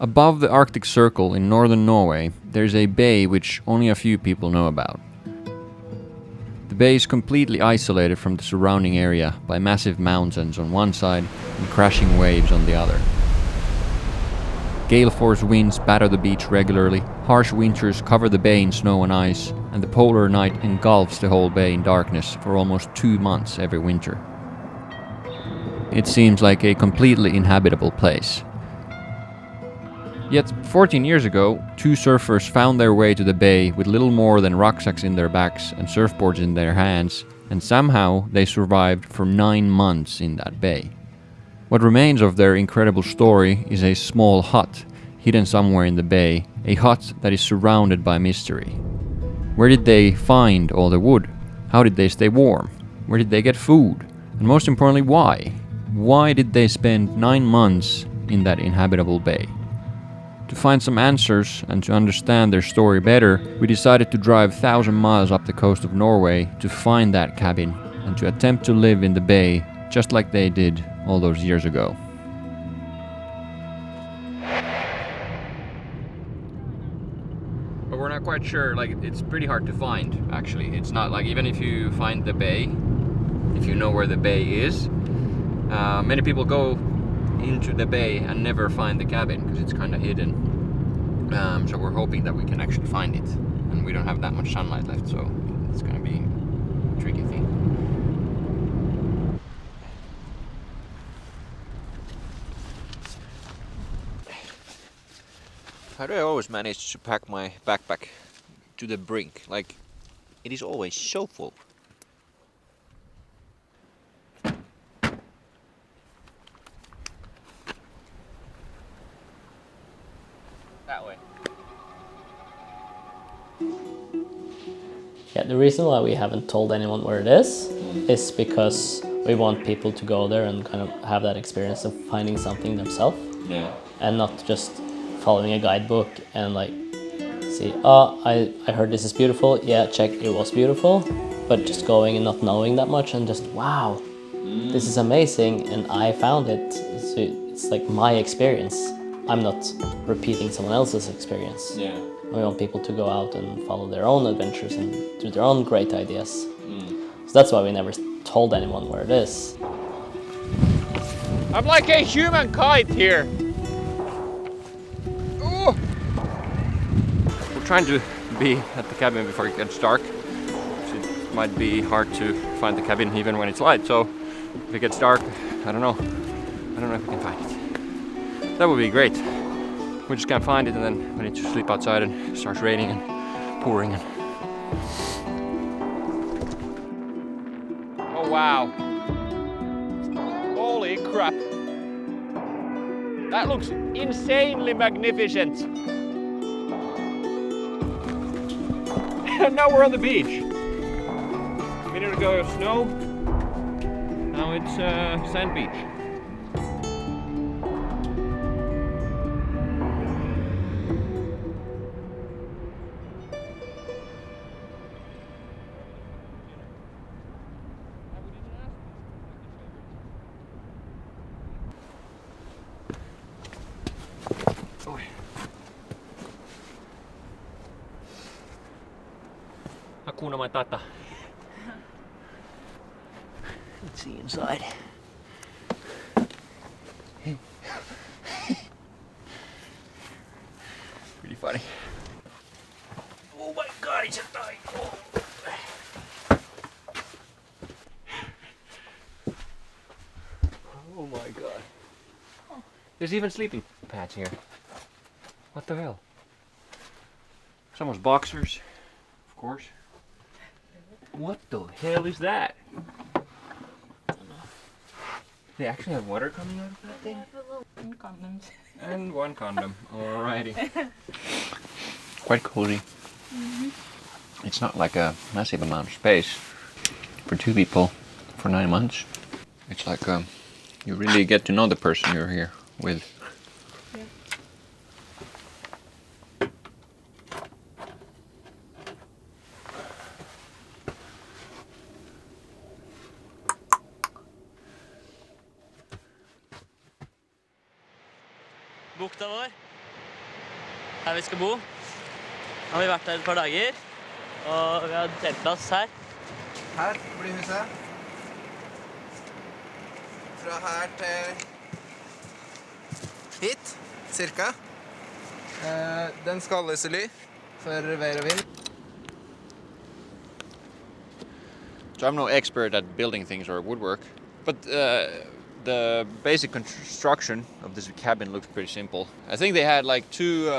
Above the Arctic Circle in northern Norway, there's a bay which only a few people know about. The bay is completely isolated from the surrounding area by massive mountains on one side and crashing waves on the other. Gale force winds batter the beach regularly, harsh winters cover the bay in snow and ice, and the polar night engulfs the whole bay in darkness for almost 2 months every winter. It seems like a completely inhabitable place. Yet 14 years ago, 2 surfers found their way to the bay with little more than rucksacks in their backs and surfboards in their hands, and somehow they survived for 9 months in that bay. What remains of their incredible story is a small hut, hidden somewhere in the bay, a hut that is surrounded by mystery. Where did they find all the wood? How did they stay warm? Where did they get food? And most importantly, why? Why did they spend 9 months in that inhabitable bay? To find some answers and to understand their story better, we decided to drive 1,000 miles up the coast of Norway to find that cabin and to attempt to live in the bay just like they did all those years ago. But we're not quite sure, it's pretty hard to find actually. It's not like, even if you find the bay, if you know where the bay is, many people go into the bay and never find the cabin because it's kind of hidden. So we're hoping that we can actually find it, and we don't have that much sunlight left, so it's gonna be a tricky thing. How do I always manage to pack my backpack to the brink? Like, it is always so full. That way. Yeah, the reason why we haven't told anyone where it is because we want people to go there and kind of have that experience of finding something themselves. Yeah. And not just following a guidebook and see, I heard this is beautiful, yeah, check, it was beautiful, but just going and not knowing that much and just, wow, this is amazing and I found it. So it's like my experience. I'm not repeating someone else's experience. Yeah. We want people to go out and follow their own adventures and do their own great ideas. So that's why we never told anyone where it is. I'm like a human kite here. Ooh. We're trying to be at the cabin before it gets dark. So it might be hard to find the cabin even when it's light. So if it gets dark, I don't know if we can find it. That would be great. We just can't find it, and then we need to sleep outside and it starts raining and pouring. Oh wow. Holy crap. That looks insanely magnificent. And now we're on the beach. A minute ago it was snow. Now it's sand beach. Hakuna Matata. Let's see inside. Pretty funny. Oh my god, he's a dying. Oh my god. There's even sleeping pads here. What the hell? Someone's boxers, of course. What the hell is that? They actually have water coming out of that thing? Condoms. And one condom. Alrighty. Quite cozy. It's not like a massive amount of space for 2 people for 9 months. It's like you really get to know the person you're here with. Yeah. Bukta vår. Her vi skal bo. Har vi vært her et par dager, og vi har teltplass her. Her blir huset. Fra her til hit, cirka. Den skal holdes i ly for vær og vind. So I'm no expert at building things or woodwork, but the basic construction of this cabin looks pretty simple. I think they had like two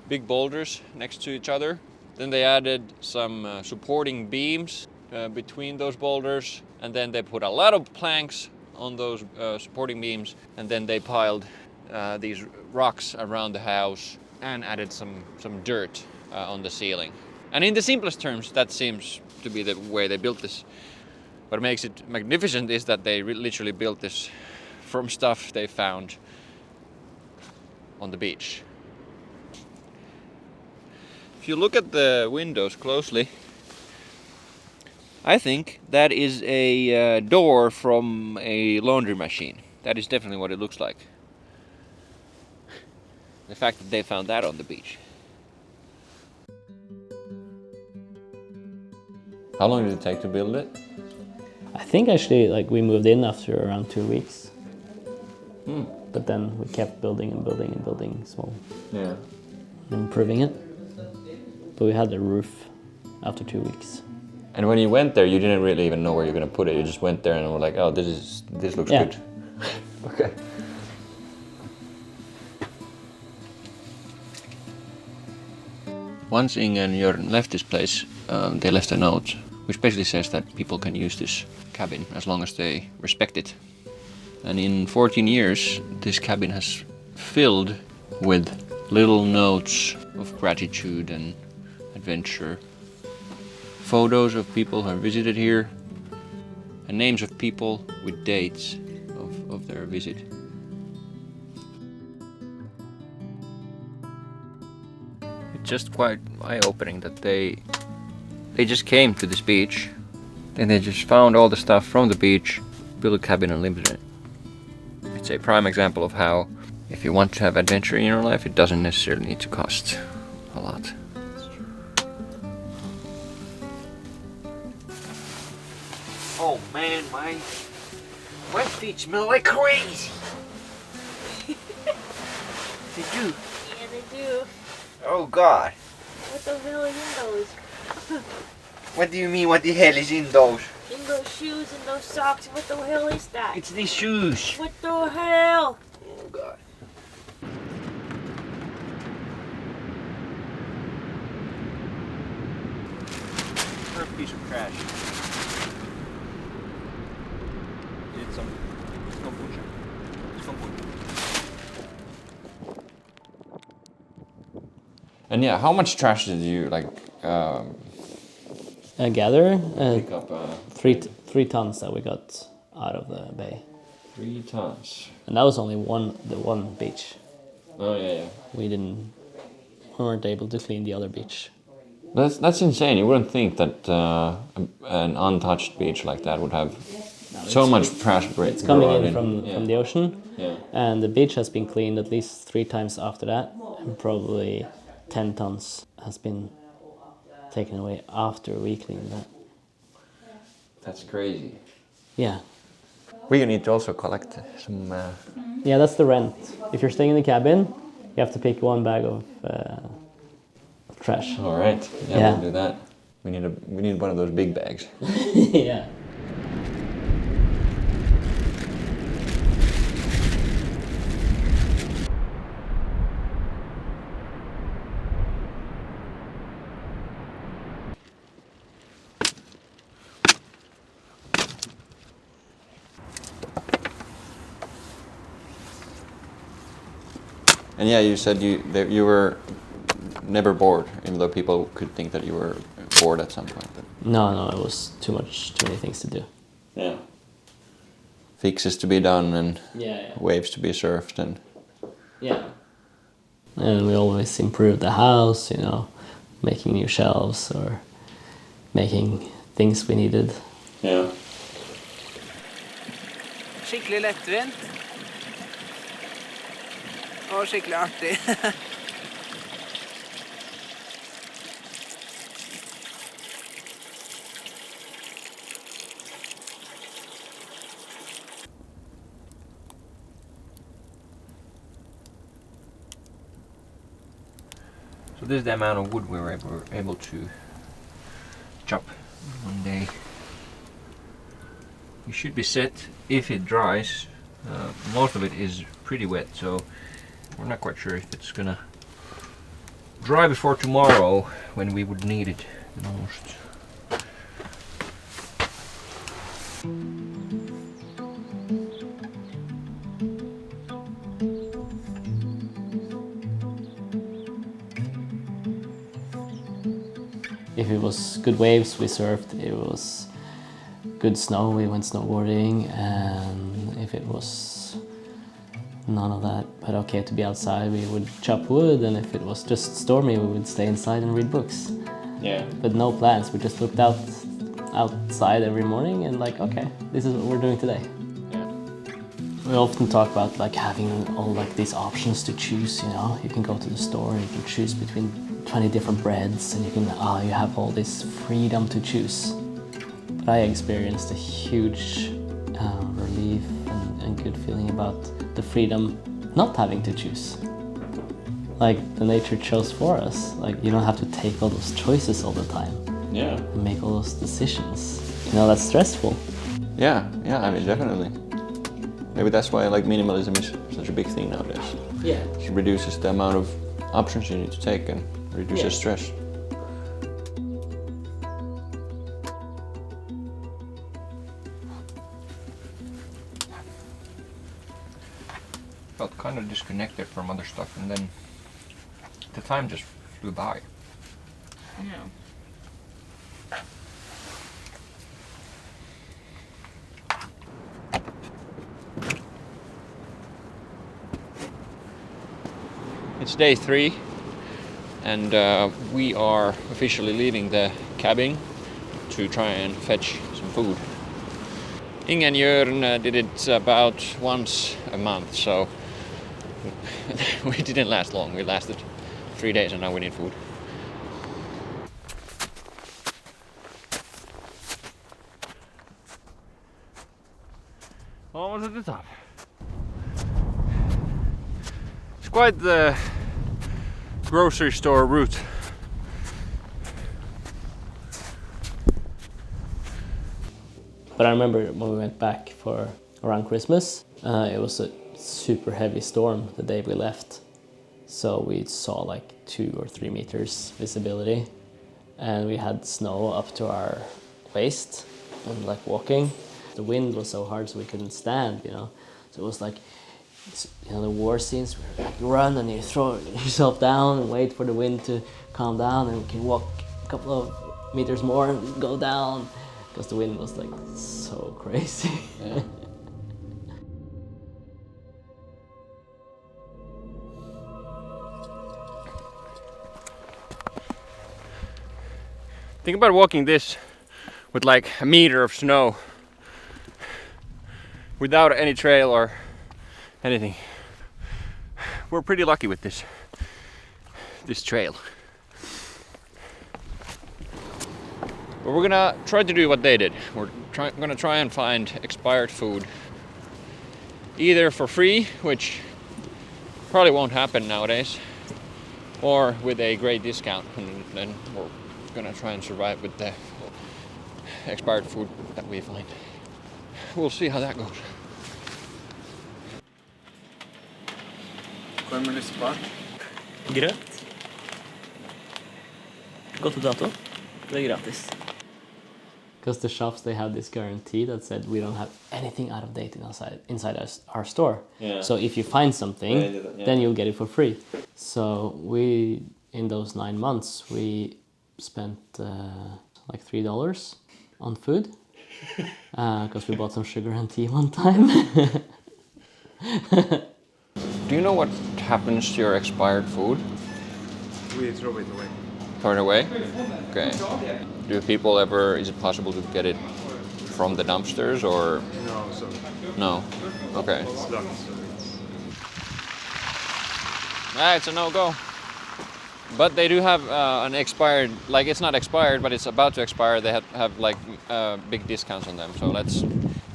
big boulders next to each other. Then they added some supporting beams between those boulders, and then they put a lot of planks on those supporting beams, and then they piled these rocks around the house and added some dirt on the ceiling. And in the simplest terms, that seems to be the way they built this. What makes it magnificent is that they literally built this from stuff they found on the beach. If you look at the windows closely, I think that is a door from a laundry machine. That is definitely what it looks like. The fact that they found that on the beach. How long did it take to build it? I think actually like we moved in after around 2 weeks. But then we kept building and building and building small, Yeah. improving it. But we had the roof after 2 weeks. And when you went there, you didn't really even know where you're gonna put it. You just went there and were like, "Oh, this looks Yeah. good." Okay. Once Inge and Jörn left this place, they left a note, which basically says that people can use this cabin as long as they respect it. And in 14 years, this cabin has filled with little notes of gratitude and adventure, photos of people who have visited here, and names of people with dates of their visit. It's just quite eye-opening that they just came to this beach, and they just found all the stuff from the beach, built a cabin and lived in it. It's a prime example of how, if you want to have adventure in your life, it doesn't necessarily need to cost a lot. Oh man, my feet smell like crazy. They do. Yeah, they do. Oh God. What the hell is in those? What do you mean? What the hell is in those? In those shoes and those socks? What the hell is that? It's these shoes. What the hell? Oh God. First piece of trash. Did some kombucha. And yeah, how much trash did you Gather pick up? 3 tons that we got out of the bay. 3 tons. And that was only the one beach. Oh yeah. We weren't able to clean the other beach. That's insane. You wouldn't think that an untouched beach like that would have so much trash. It's coming in from the ocean, Yeah. and the beach has been cleaned at least 3 times after that, and probably 10 tons has been taken away after we cleaned that. That's crazy. Yeah. We need to also collect some. Yeah, that's the rent. If you're staying in the cabin, you have to pick 1 bag of trash. All right. Yeah, Yeah. we'll do that. We need one of those big bags. Yeah. And yeah, you said you were never bored, even though people could think that you were bored at some point. But No, it was too many things to do. yeah. Fixes to be done and Yeah. waves to be surfed and. Yeah. And we always improved the house, making new shelves or making things we needed. Yeah. Skikkelig lettvint. Og skikkelig artig. this is the amount of wood we were able to chop one day. It should be set if it dries. Most of it is pretty wet, so we're not quite sure if it's gonna dry before tomorrow when we would need it the most. If it was good waves, we surfed. It was good snow, we went snowboarding. And if it was none of that, but okay to be outside, we would chop wood. And if it was just stormy, we would stay inside and read books. Yeah. But no plans. We just looked outside every morning and like, okay, this is what we're doing today. Yeah. We often talk about like having all like these options to choose. You know, you can go to the store and you can choose between 20 different breads, and you have all this freedom to choose. But I experienced a huge relief and good feeling about the freedom not having to choose. Like the nature chose for us. Like you don't have to take all those choices all the time. Yeah. And make all those decisions. You know, that's stressful. Yeah, I mean, definitely. Maybe that's why like minimalism is such a big thing nowadays. Yeah. It reduces the amount of options you need to take and reduces stress. Felt kind of disconnected from other stuff, and then the time just flew by. Yeah. It's day 3, and we are officially leaving the cabin to try and fetch some food. Inge and Jörn did it about once a month, so we didn't last long. We lasted 3 days and now we need food. Almost at the top. It's quite the grocery store route. But I remember when we went back for around Christmas, it was a super heavy storm the day we left. So we saw like 2 or 3 meters visibility, and we had snow up to our waist and like walking. The wind was so hard so we couldn't stand, you know. So it was like, you know, the war scenes where like you run and you throw yourself down and wait for the wind to calm down, and we can walk a couple of meters more and go down because the wind was like so crazy. Yeah. Think about walking this with like a meter of snow without any trail or anything. We're pretty lucky with this trail. But we're gonna try to do what they did. We're gonna try and find expired food, either for free, which probably won't happen nowadays, or with a great discount, and then we're gonna try and survive with the expired food that we find. We'll see how that goes. Hva har du lyst på? Grøt. Gått til dato. Det gratis. Because the shops, they have this guarantee that said we don't have anything out of date inside our store. Yeah. So if you find something, then you'll get it for free. So we, in those 9 months, we spent like $3 on food because we bought some sugar and tea one time. Do you know what happens to your expired food? We throw it away. Throw it away? Okay. Do people ever, is it possible to get it from the dumpsters or? No, so No? Okay. it's locked. So It's a no-go. But they do have an expired, like it's not expired, but it's about to expire. They have like big discounts on them. So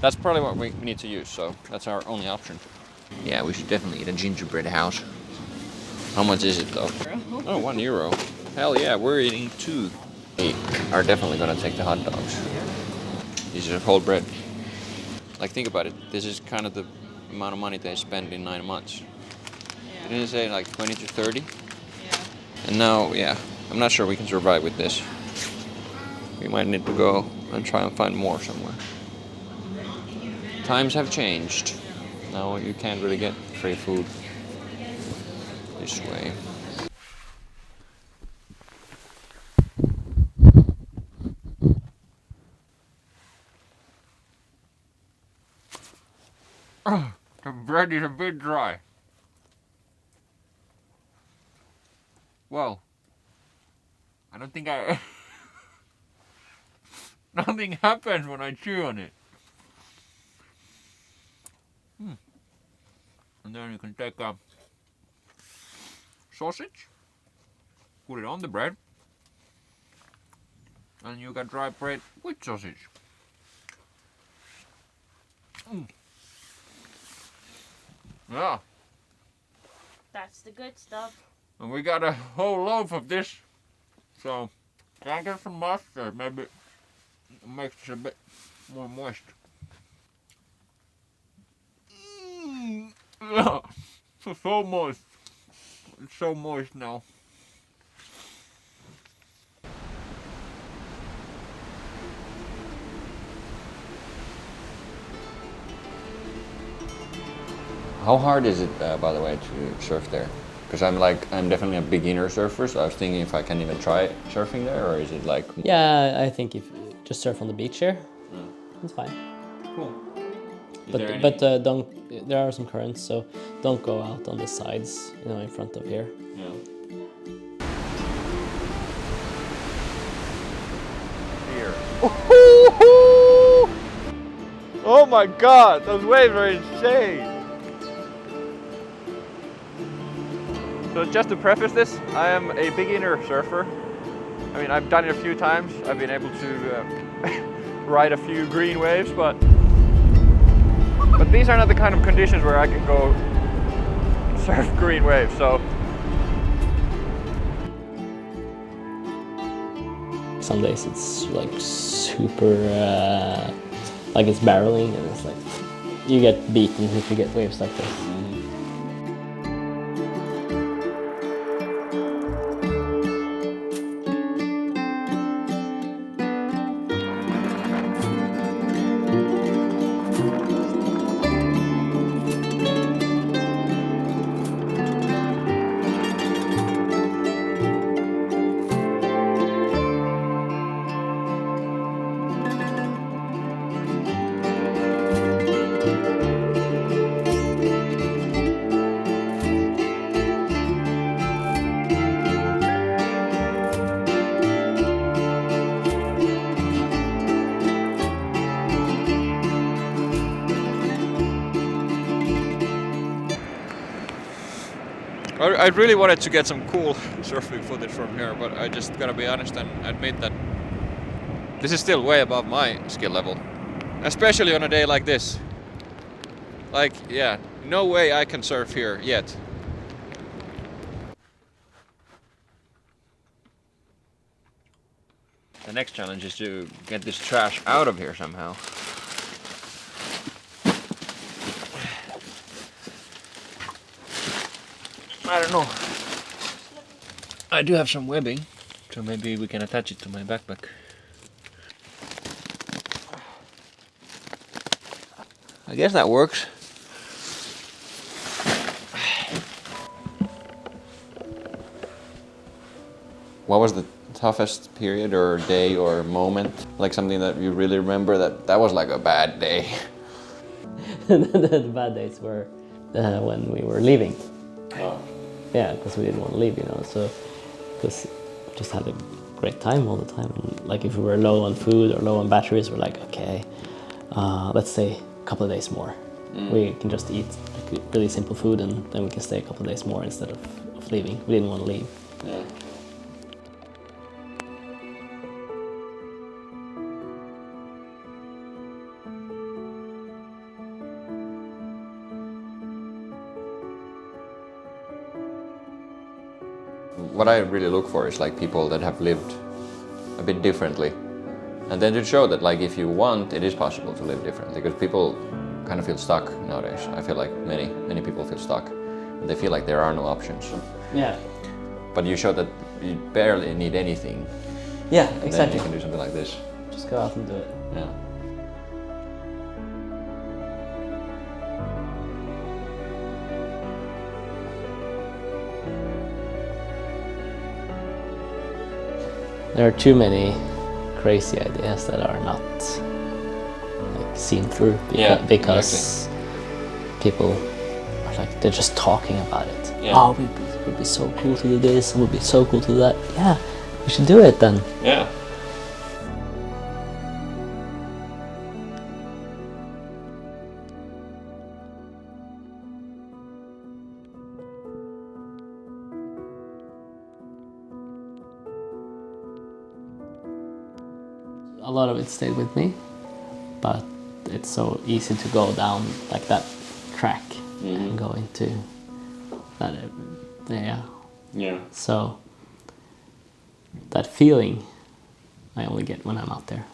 that's probably what we need to use. So that's our only option. Yeah, we should definitely eat a gingerbread house. How much is it though? Oh, €1. Hell yeah, we're eating 2. We are definitely gonna take the hot dogs. These are whole bread. Like, think about it. This is kind of the amount of money they spend in 9 months. Didn't it say like 20 to 30? Yeah. And now, yeah, I'm not sure we can survive with this. We might need to go and try and find more somewhere. Times have changed. Now you can't really get free food this way. The bread is a bit dry. Well, I don't think nothing happens when I chew on it. And then you can take a sausage, put it on the bread, and you got dry bread with sausage. Yeah, That's the good stuff. and we got a whole loaf of this, so can I get some mustard? Maybe it makes it a bit more moist. Yeah, it's so moist. It's so moist now. How hard is it, by the way, to surf there? Because I'm definitely a beginner surfer, so I was thinking if I can even try surfing there, or is it like... Yeah, I think if you just surf on the beach here, it's fine. Cool. But don't. There are some currents, so don't go out on the sides, in front of here. Yeah. Here. Oh my god, those waves are insane! So just to preface this, I am a beginner surfer. I mean, I've done it a few times. I've been able to ride a few green waves, but these are not the kind of conditions where I can go surf green waves. So Some days it's like super, like it's barreling, and it's like you get beaten if you get waves like this. I really wanted to get some cool surfing footage from here, but I just gotta be honest and admit that this is still way above my skill level. Especially on a day like this. Like, yeah, no way I can surf here yet. The next challenge is to get this trash out of here somehow. I don't know. I do have some webbing, so maybe we can attach it to my backpack. I guess that works. What was the toughest period or day or moment? Like something that you really remember that was like a bad day? The bad days were when we were leaving. Yeah, because we didn't want to leave, so because we just had a great time all the time. And like if we were low on food or low on batteries, we're like, okay, let's stay a couple of days more. We can just eat like really simple food and then we can stay a couple of days more instead of leaving. We didn't want to leave. Yeah. What I really look for is like people that have lived a bit differently, and then to show that like if you want, it is possible to live differently, because people kind of feel stuck nowadays. I feel like many people feel stuck. They feel like there are no options. Yeah. But you show that you barely need anything. Yeah, And exactly. then you can do something like this. Just go out and do it. Yeah. There are too many crazy ideas that are not like seen through because people are like, they're just talking about it. Yeah. Oh, it would be so cool to do this, it would be so cool to do that. Yeah, we should do it then. Yeah. A lot of it stayed with me, but it's so easy to go down like that track and go into that. Yeah. So that feeling I only get when I'm out there.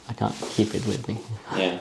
I can't keep it with me. Yeah.